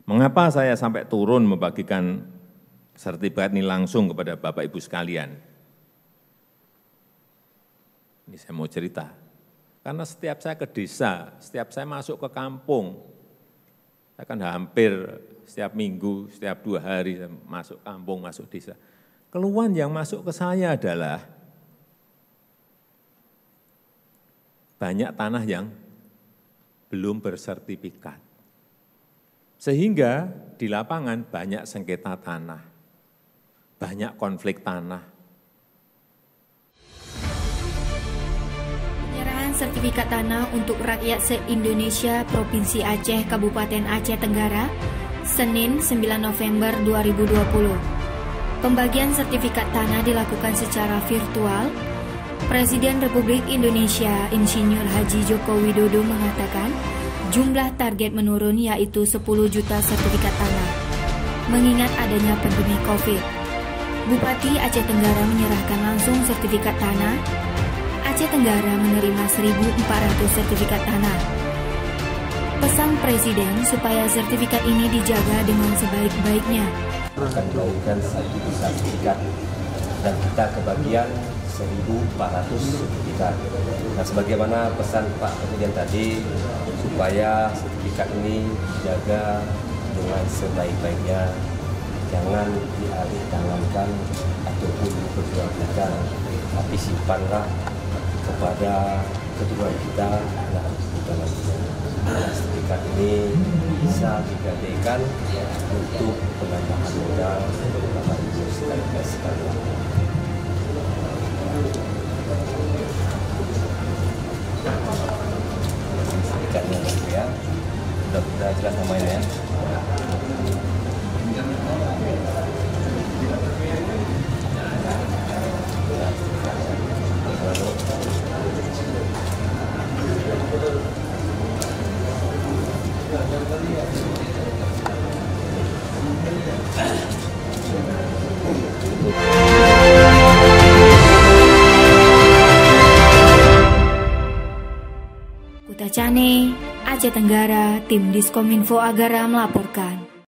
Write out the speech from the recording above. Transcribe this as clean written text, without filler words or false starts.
Mengapa saya sampai turun membagikan sertifikat ini langsung kepada Bapak Ibu sekalian? Ini saya mau cerita. Karena setiap saya ke desa, setiap saya masuk ke kampung, saya kan hampir setiap minggu, setiap 2 hari saya masuk kampung, masuk desa. Keluhan yang masuk ke saya adalah banyak tanah yang belum bersertifikat. Sehingga di lapangan banyak sengketa tanah, banyak konflik tanah. Penyerahan sertifikat tanah untuk rakyat se-Indonesia Provinsi Aceh Kabupaten Aceh Tenggara, Senin 9 November 2020. Pembagian sertifikat tanah dilakukan secara virtual. Presiden Republik Indonesia Insinyur Haji Joko Widodo mengatakan jumlah target menurun yaitu 10 juta sertifikat tanah. Mengingat adanya pandemi COVID, Bupati Aceh Tenggara menyerahkan langsung sertifikat tanah. Aceh Tenggara menerima 1.400 sertifikat tanah. Pesan Presiden supaya sertifikat ini dijaga dengan sebaik-baiknya. Akan dibagikan 1 sertifikat dan kita kebagian 1.400 sertifikat. Nah, sebagaimana pesan Pak Presiden tadi, supaya sertifikat ini dijaga dengan sebaik-baiknya, jangan dialih tangankan ataupun diperjualbelikan, tapi simpanlah kepada keturunan kita dan selanjutnya. Sertifikat ini bisa digadaikan untuk penambahan modal Bapak Ibu sekalian. Sertifikatnya ya, sudah jelas namanya ya. Kutacane, Aceh Tenggara, Tim Diskominfo Agara melaporkan.